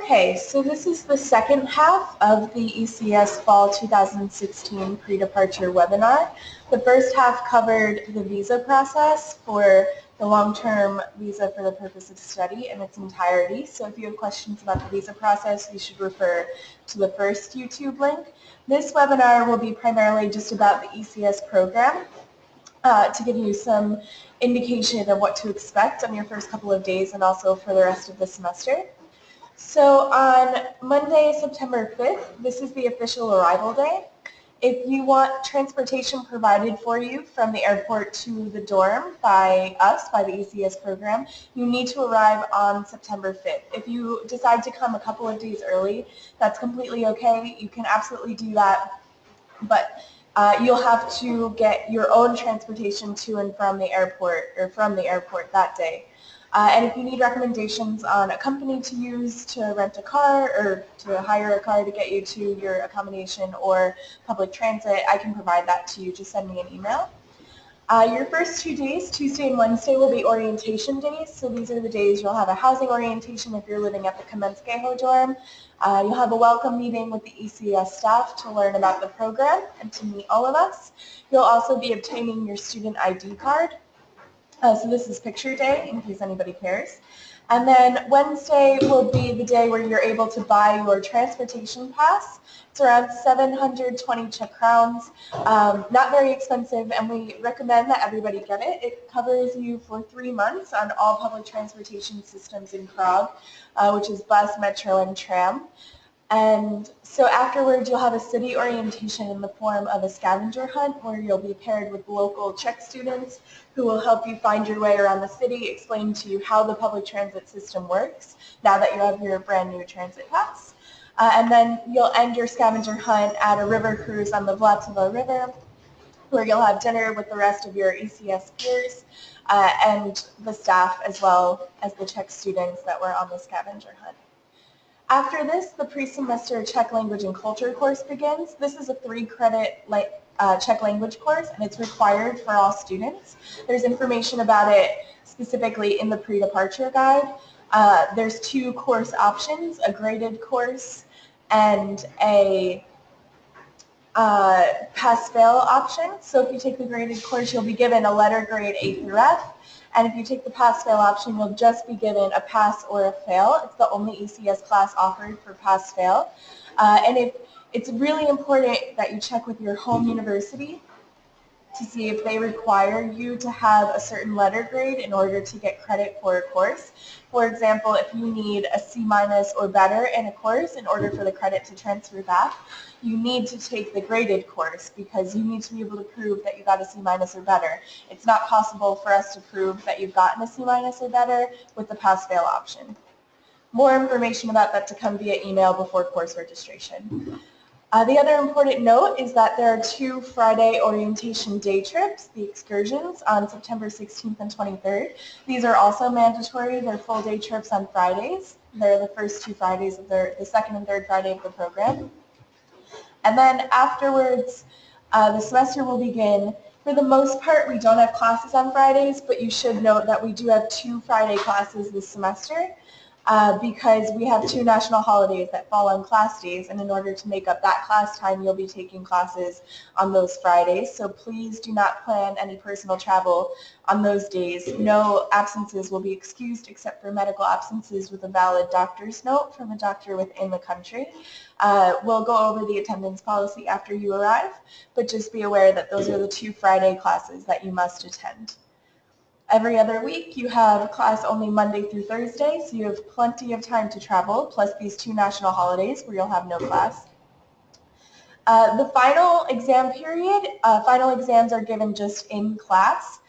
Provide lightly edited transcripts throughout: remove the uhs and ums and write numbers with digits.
Okay, so this is the second half of the ECS Fall 2016 pre-departure webinar. The first half covered the visa process for the long-term visa for the purpose of study in its entirety. So if you have questions about the visa process, you should refer to the first YouTube link. This webinar will be primarily just about the ECS program to give you some indication of what to expect on your first couple of days and also for the rest of the semester. So on Monday, September 5th, this is the official arrival day. If you want transportation provided for you from the airport to the dorm by us, by the ECS program, you need to arrive on September 5th. If you decide to come a couple of days early, that's completely okay. You can absolutely do that, but you'll have to get your own transportation to and from the airport that day. And if you need recommendations on a company to use to rent a car or to hire a car to get you to your accommodation or public transit, I can provide that to you. Just send me an email. Your first 2 days, Tuesday and Wednesday, will be orientation days. So these are the days you'll have a housing orientation if you're living at the Kamenskeho dorm. You'll have a welcome meeting with the ECS staff to learn about the program and to meet all of us. You'll also be obtaining your student ID card. So this is picture day, in case anybody cares. And then Wednesday will be the day where you're able to buy your transportation pass. It's around 720 Czech crowns, not very expensive, and we recommend that everybody get it. It covers you for 3 months on all public transportation systems in Prague, which is bus, metro, and tram. And so afterwards, you'll have a city orientation in the form of a scavenger hunt where you'll be paired with local Czech students who will help you find your way around the city, explain to you how the public transit system works now that you have your brand new transit pass. And then you'll end your scavenger hunt at a river cruise on the Vltava River where you'll have dinner with the rest of your ECS peers and the staff as well as the Czech students that were on the scavenger hunt. After this, the pre-semester Czech language and culture course begins. This is a 3-credit Czech language course, and it's required for all students. There's information about it specifically in the pre-departure guide. There's 2 course options, a graded course and a pass-fail option. So if you take the graded course, you'll be given a letter grade A through F. And if you take the pass-fail option, you'll just be given a pass or a fail. It's the only ECS class offered for pass-fail. And it's really important that you check with your home university to see if they require you to have a certain letter grade in order to get credit for a course. For example, if you need a C- or better in a course in order for the credit to transfer back, you need to take the graded course because you need to be able to prove that you got a C- or better. It's not possible for us to prove that you've gotten a C- or better with the pass-fail option. More information about that to come via email before course registration. The other important note is that there are 2 Friday orientation day trips, the excursions, on September 16th and 23rd. These are also mandatory. They're full day trips on Fridays. They're the first 2 Fridays of the second and third Friday of the program. And then afterwards, the semester will begin. For the most part, we don't have classes on Fridays, but you should note that we do have 2 Friday classes this semester. Because we have 2 national holidays that fall on class days, and in order to make up that class time, you'll be taking classes on those Fridays. So please do not plan any personal travel on those days. No absences will be excused except for medical absences with a valid doctor's note from a doctor within the country. We'll go over the attendance policy after you arrive, but just be aware that those are the 2 Friday classes that you must attend. Every other week, you have class only Monday through Thursday, so you have plenty of time to travel, plus these 2 national holidays where you'll have no class. The final exam period, final exams are given just in class.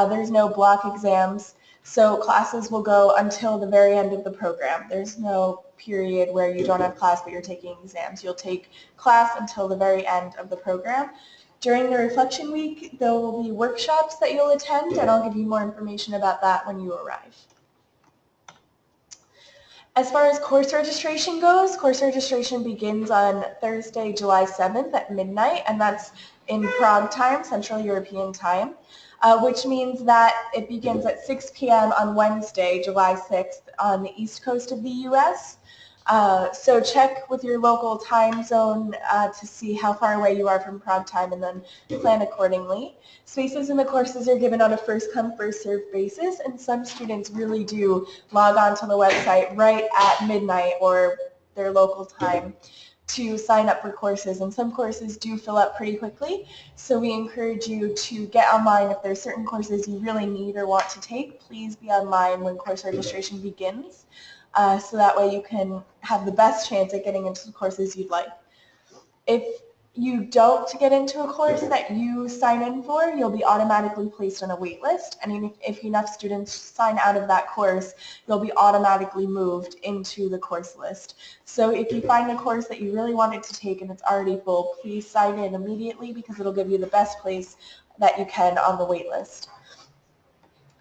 There's no block exams, so classes will go until the very end of the program. There's no period where you don't have class but you're taking exams. You'll take class until the very end of the program. During the reflection week, there will be workshops that you'll attend, and I'll give you more information about that when you arrive. As far as course registration goes, course registration begins on Thursday, July 7th at midnight, and that's in Prague time, Central European time, which means that it begins at 6 p.m. on Wednesday, July 6th, on the east coast of the U.S., So check with your local time zone to see how far away you are from Prague time and then plan accordingly. Spaces in the courses are given on a first-come, first-served basis, and some students really do log on to the website right at midnight or their local time to sign up for courses, and some courses do fill up pretty quickly. So we encourage you to get online. If there's certain courses you really need or want to take, please be online when course registration begins. So that way you can have the best chance at getting into the courses you'd like. If you don't get into a course that you sign in for, you'll be automatically placed on a wait list, and if enough students sign out of that course, you'll be automatically moved into the course list. So if you find a course that you really wanted to take and it's already full, please sign in immediately because it'll give you the best place that you can on the wait list.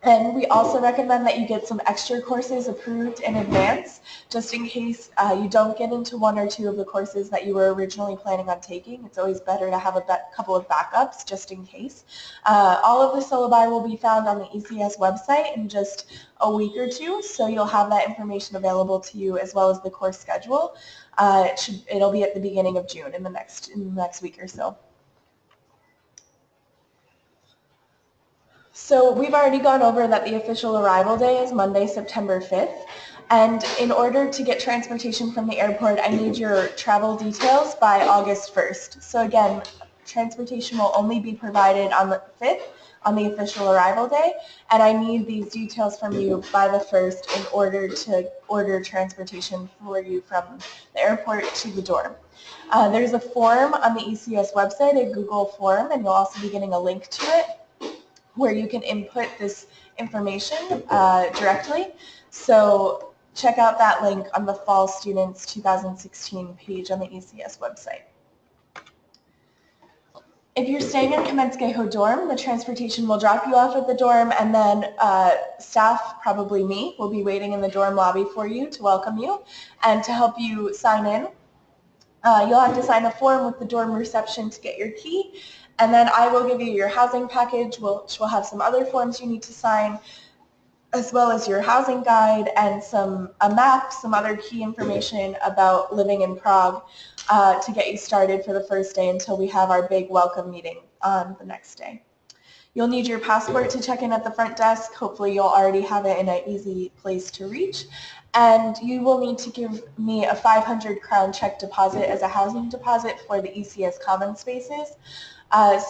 And we also recommend that you get some extra courses approved in advance, just in case you don't get into one or two of the courses that you were originally planning on taking. It's always better to have a couple of backups, just in case. All of the syllabi will be found on the ECES website in just a week or two, so you'll have that information available to you as well as the course schedule. It'll be at the beginning of June in the next week or so. So we've already gone over that the official arrival day is Monday, September 5th. And in order to get transportation from the airport, I need your travel details by August 1st. So again, transportation will only be provided on the 5th, on the official arrival day, and I need these details from you by the 1st in order to order transportation for you from the airport to the dorm. There's a form on the ECES website, a Google form, and you'll also be getting a link to it, where you can input this information directly. So check out that link on the Fall Students 2016 page on the ECES website. If you're staying in Kamenskeho dorm, the transportation will drop you off at the dorm, and then staff, probably me, will be waiting in the dorm lobby for you to welcome you and to help you sign in. You'll have to sign a form with the dorm reception to get your key, and then I will give you your housing package, which will have some other forms you need to sign, as well as your housing guide and a map, some other key information about living in Prague to get you started for the first day until we have our big welcome meeting on the next day. You'll need your passport to check in at the front desk. Hopefully you'll already have it in an easy place to reach. And you will need to give me a 500 crown check deposit as a housing deposit for the ECES common spaces.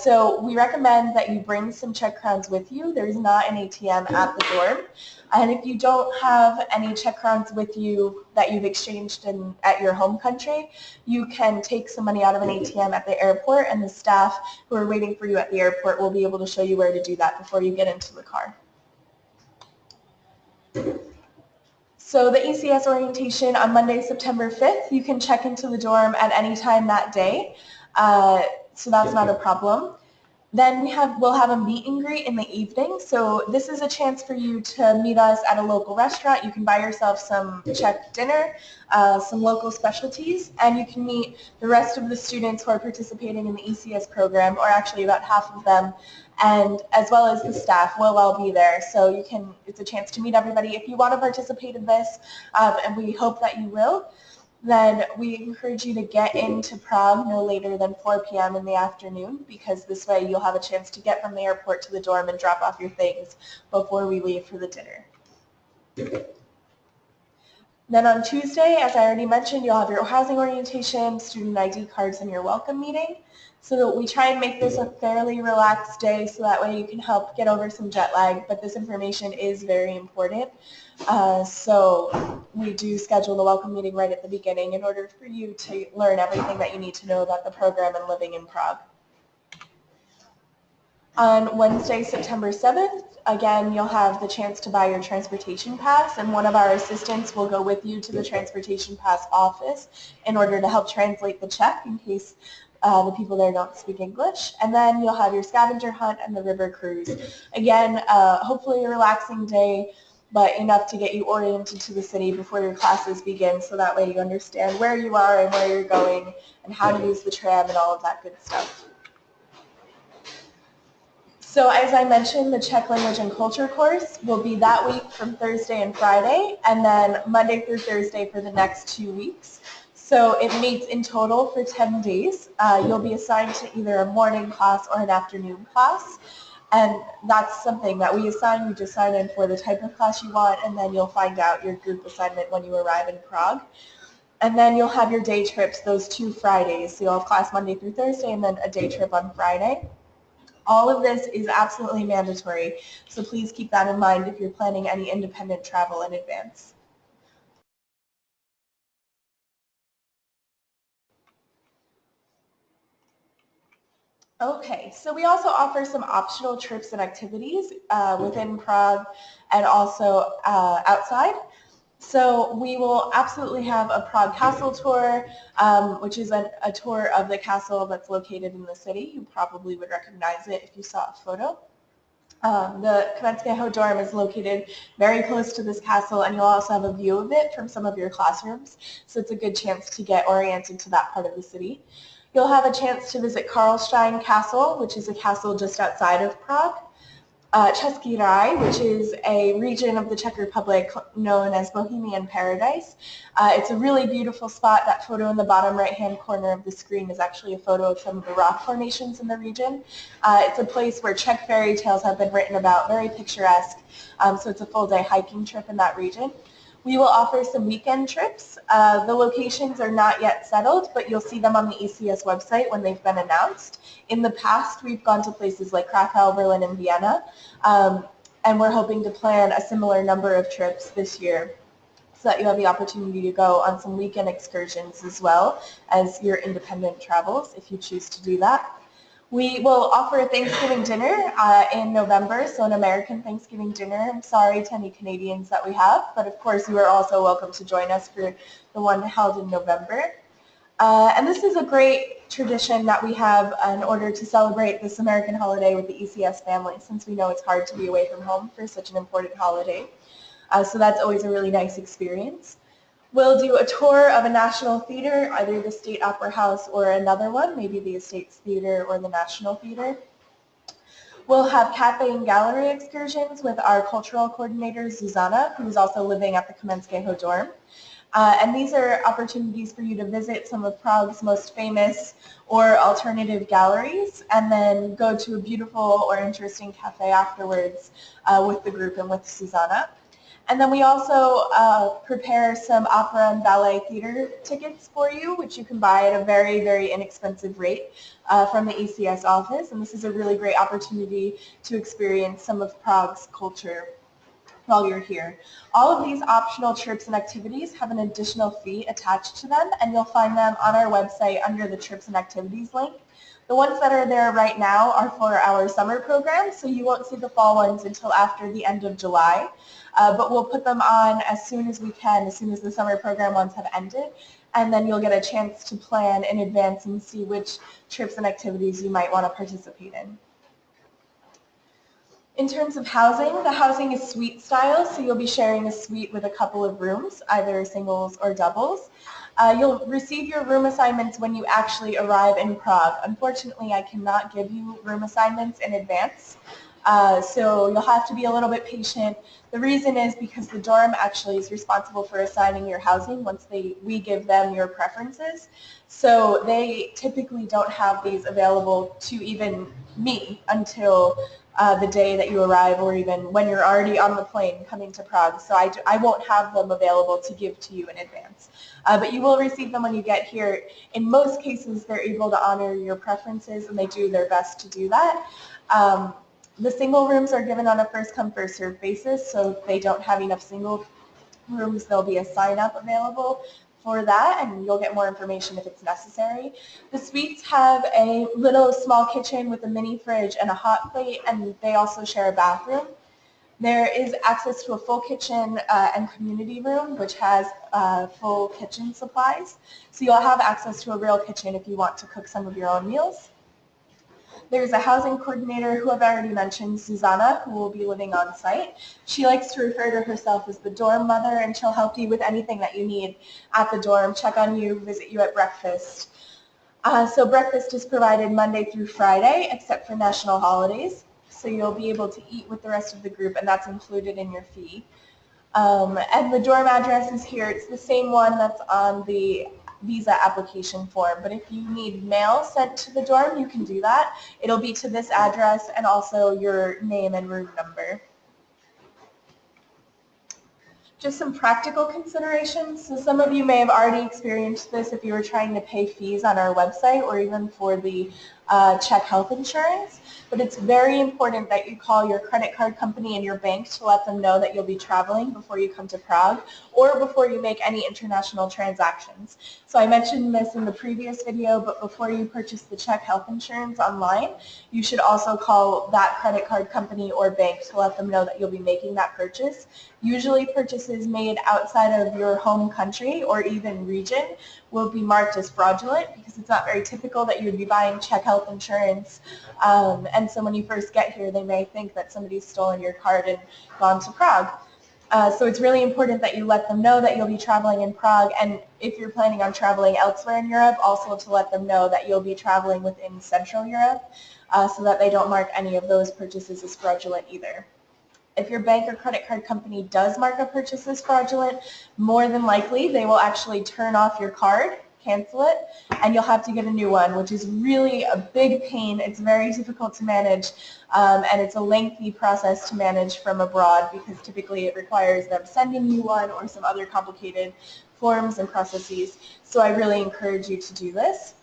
So we recommend that you bring some Czech crowns with you. There's not an ATM at the dorm. And if you don't have any Czech crowns with you that you've exchanged at your home country, you can take some money out of an ATM at the airport, and the staff who are waiting for you at the airport will be able to show you where to do that before you get into the car. So the ECES orientation on Monday, September 5th, you can check into the dorm at any time that day. So that's not a problem. Then we'll have a meet and greet in the evening. So this is a chance for you to meet us at a local restaurant. You can buy yourself some Czech dinner, some local specialties, and you can meet the rest of the students who are participating in the ECES program, or actually about half of them, and as well as the staff will all be there. So it's a chance to meet everybody. If you want to participate in this, and we hope that you will, then we encourage you to get into Prague no later than 4 p.m. in the afternoon, because this way you'll have a chance to get from the airport to the dorm and drop off your things before we leave for the dinner. Then on Tuesday, as I already mentioned, you'll have your housing orientation, student ID cards, and your welcome meeting. So we try and make this a fairly relaxed day so that way you can help get over some jet lag, but this information is very important. So we do schedule the welcome meeting right at the beginning in order for you to learn everything that you need to know about the program and living in Prague. On Wednesday, September 7th, again, you'll have the chance to buy your transportation pass, and one of our assistants will go with you to the transportation pass office in order to help translate the check in case the people there don't speak English. And then you'll have your scavenger hunt and the river cruise. Again, hopefully a relaxing day, but enough to get you oriented to the city before your classes begin, so that way you understand where you are and where you're going and how to use the tram and all of that good stuff. So as I mentioned, the Czech language and culture course will be that week from Thursday and Friday, and then Monday through Thursday for the next 2 weeks. So it meets in total for 10 days. You'll be assigned to either a morning class or an afternoon class. And that's something that we assign. You just sign in for the type of class you want, and then you'll find out your group assignment when you arrive in Prague. And then you'll have your day trips those 2 Fridays. So you'll have class Monday through Thursday and then a day trip on Friday. All of this is absolutely mandatory, so please keep that in mind if you're planning any independent travel in advance. Okay, so we also offer some optional trips and activities within Prague and also outside. So we will absolutely have a Prague Castle tour, which is a tour of the castle that's located in the city. You probably would recognize it if you saw a photo. The Kamenské dorm is located very close to this castle, and you'll also have a view of it from some of your classrooms, so it's a good chance to get oriented to that part of the city. You'll have a chance to visit Karlstein Castle, which is a castle just outside of Prague. Český Raj, which is a region of the Czech Republic known as Bohemian Paradise. It's a really beautiful spot. That photo in the bottom right-hand corner of the screen is actually a photo of some of the rock formations in the region. It's a place where Czech fairy tales have been written about, very picturesque, so it's a full-day hiking trip in that region. We will offer some weekend trips. The locations are not yet settled, but you'll see them on the ECES website when they've been announced. In the past, we've gone to places like Krakow, Berlin, and Vienna, and we're hoping to plan a similar number of trips this year so that you have the opportunity to go on some weekend excursions as well as your independent travels if you choose to do that. We will offer a Thanksgiving dinner in November, so an American Thanksgiving dinner. I'm sorry to any Canadians that we have, but of course you are also welcome to join us for the one held in November. And this is a great tradition that we have in order to celebrate this American holiday with the ECS family, since we know it's hard to be away from home for such an important holiday. So that's always a really nice experience. We'll do a tour of a national theater, either the State Opera House or another one, maybe the Estates Theater or the National Theater. We'll have cafe and gallery excursions with our cultural coordinator, Zuzana, who is also living at the Kamenské dorm. And these are opportunities for you to visit some of Prague's most famous or alternative galleries and then go to a beautiful or interesting cafe afterwards with the group and with Zuzana. And then we also prepare some opera and ballet theater tickets for you, which you can buy at a very, very inexpensive rate from the ECS office. And this is a really great opportunity to experience some of Prague's culture while you're here. All of these optional trips and activities have an additional fee attached to them, and you'll find them on our website under the trips and activities link. The ones that are there right now are for our summer program, so you won't see the fall ones until after the end of July. But we'll put them on as soon as we can, as soon as the summer program ones have ended, and then you'll get a chance to plan in advance and see which trips and activities you might want to participate in. In terms of housing, the housing is suite style, so you'll be sharing a suite with a couple of rooms, either singles or doubles. You'll receive your room assignments when you actually arrive in Prague. Unfortunately, I cannot give you room assignments in advance, so you'll have to be a little bit patient. The reason is because the dorm actually is responsible for assigning your housing once we give them your preferences. So they typically don't have these available to even me until the day that you arrive or even when you're already on the plane coming to Prague. So I won't have them available to give to you in advance. But you will receive them when you get here. In most cases, they're able to honor your preferences, and they do their best to do that. The single rooms are given on a first-come, first-served basis, so if they don't have enough single rooms, there'll be a sign-up available for that, and you'll get more information if it's necessary. The suites have a little small kitchen with a mini fridge and a hot plate, and they also share a bathroom. There is access to a full kitchen and community room, which has full kitchen supplies. So you'll have access to a real kitchen if you want to cook some of your own meals. There's a housing coordinator who I've already mentioned, Susanna, who will be living on site. She likes to refer to herself as the dorm mother, and she'll help you with anything that you need at the dorm, check on you, visit you at breakfast. So breakfast is provided Monday through Friday, except for national holidays. so you'll be able to eat with the rest of the group, and that's included in your fee. And the dorm address is here. It's the same one that's on the visa application form, but if you need mail sent to the dorm, you can do that. It'll be to this address and also your name and room number. Just some practical considerations. So some of you may have already experienced this if you were trying to pay fees on our website or even for the check health insurance. But it's very important that you call your credit card company and your bank to let them know that you'll be traveling before you come to Prague or before you make any international transactions. So I mentioned this in the previous video, but before you purchase the check health insurance online, you should also call that credit card company or bank to let them know that you'll be making that purchase. Usually purchases made outside of your home country or even region will be marked as fraudulent because it's not very typical that you would be buying check health insurance. And so when you first get here, they may think that somebody's stolen your card and gone to Prague. So it's really important that you let them know that you'll be traveling in Prague, and if you're planning on traveling elsewhere in Europe, also to let them know that you'll be traveling within Central Europe so that they don't mark any of those purchases as fraudulent either. If your bank or credit card company does mark a purchase as fraudulent, more than likely they will actually turn off your card, cancel it, and you'll have to get a new one, which is really a big pain. It's very difficult to manage, and it's a lengthy process to manage from abroad because typically it requires them sending you one or some other complicated forms and processes. So I really encourage you to do this.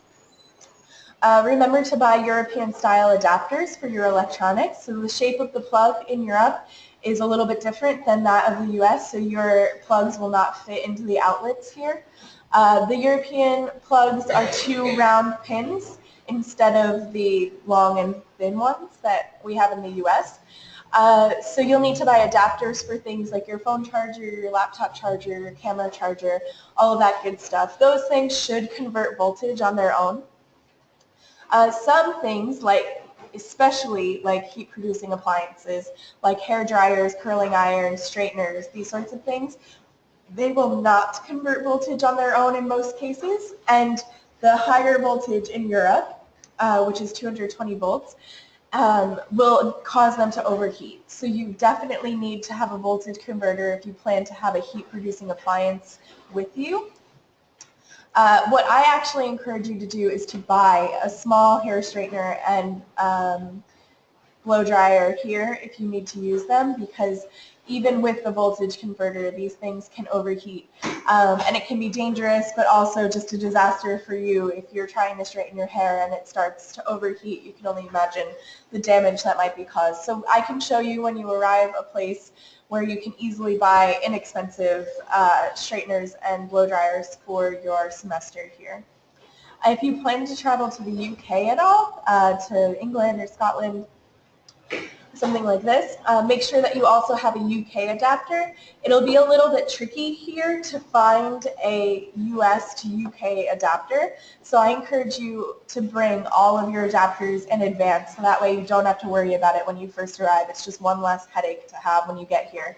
Remember to buy European-style adapters for your electronics. So the shape of the plug in Europe is a little bit different than that of the US, so your plugs will not fit into the outlets here. The European plugs are 2 round pins instead of the long and thin ones that we have in the US. So you'll need to buy adapters for things like your phone charger, your laptop charger, your camera charger, all of that good stuff. Those things should convert voltage on their own. Some things, especially like heat-producing appliances, like hair dryers, curling irons, straighteners, these sorts of things, they will not convert voltage on their own in most cases, and the higher voltage in Europe, which is 220 volts, will cause them to overheat. So you definitely need to have a voltage converter if you plan to have a heat-producing appliance with you. What I actually encourage you to do is to buy a small hair straightener and blow dryer here if you need to use them, because even with the voltage converter, these things can overheat. And it can be dangerous, but also just a disaster for you if you're trying to straighten your hair and it starts to overheat. You can only imagine the damage that might be caused. So I can show you when you arrive a place where you can easily buy inexpensive straighteners and blow dryers for your semester here. If you plan to travel to the UK at all, to England or Scotland, something like this, make sure that you also have a UK adapter. It'll be a little bit tricky here to find a US to UK adapter, so I encourage you to bring all of your adapters in advance, so that way you don't have to worry about it when you first arrive. It's just one less headache to have when you get here.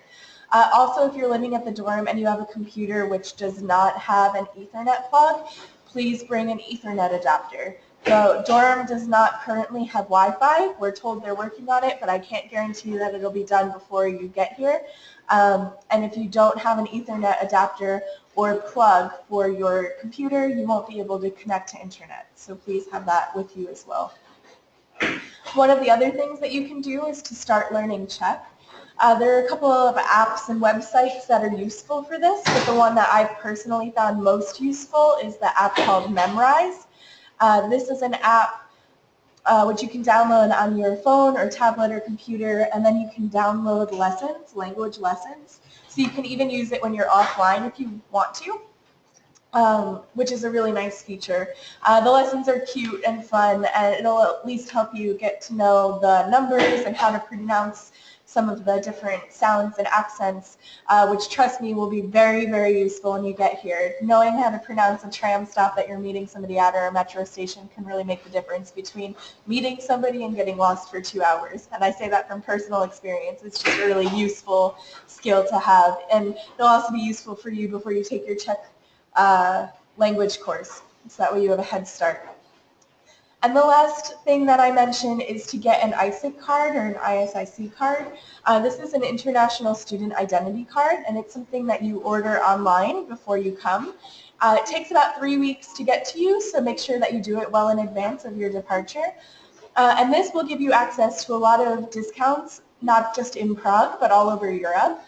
Also, if you're living at the dorm and you have a computer which does not have an Ethernet plug, please bring an Ethernet adapter. The dorm does not currently have Wi-Fi. We're told they're working on it, but I can't guarantee that it'll be done before you get here. And if you don't have an Ethernet adapter or plug for your computer, you won't be able to connect to internet. So please have that with you as well. One of the other things that you can do is to start learning Czech. There are a couple of apps and websites that are useful for this, but the one that I've personally found most useful is the app called Memrise. This is an app which you can download on your phone or tablet or computer, and then you can download lessons, language lessons. So you can even use it when you're offline if you want to, which is a really nice feature. The lessons are cute and fun, and it'll at least help you get to know the numbers and how to pronounce some of the different sounds and accents, which, trust me, will be very, very useful when you get here. Knowing how to pronounce a tram stop that you're meeting somebody at or a metro station can really make the difference between meeting somebody and getting lost for 2 hours. And I say that from personal experience. It's just a really useful skill to have. And it'll also be useful for you before you take your Czech language course, so that way you have a head start. And the last thing that I mentioned is to get an ISIC card or an ISIC card. This is an International Student Identity Card, and it's something that you order online before you come. It takes about 3 weeks to get to you, so make sure that you do it well in advance of your departure. And this will give you access to a lot of discounts, not just in Prague, but all over Europe.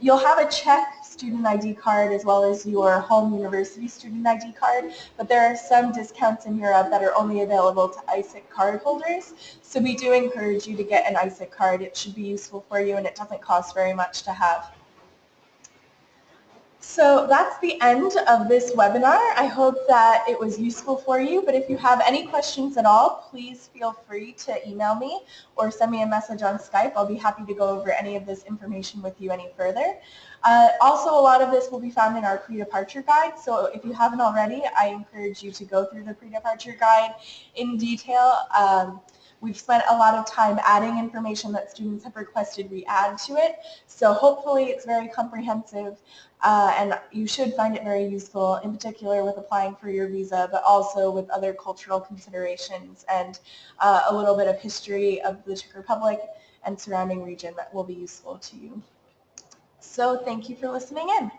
You'll have a Czech student ID card as well as your home university student ID card, but there are some discounts in Europe that are only available to ISIC card holders. So we do encourage you to get an ISIC card. It should be useful for you and it doesn't cost very much to have. So that's the end of this webinar. I hope that it was useful for you, but if you have any questions at all, please feel free to email me or send me a message on Skype. I'll be happy to go over any of this information with you any further. Also, a lot of this will be found in our pre-departure guide, so if you haven't already, I encourage you to go through the pre-departure guide in detail. We've spent a lot of time adding information that students have requested we add to it, so hopefully it's very comprehensive and you should find it very useful, in particular with applying for your visa, but also with other cultural considerations and a little bit of history of the Czech Republic and surrounding region that will be useful to you. So thank you for listening in.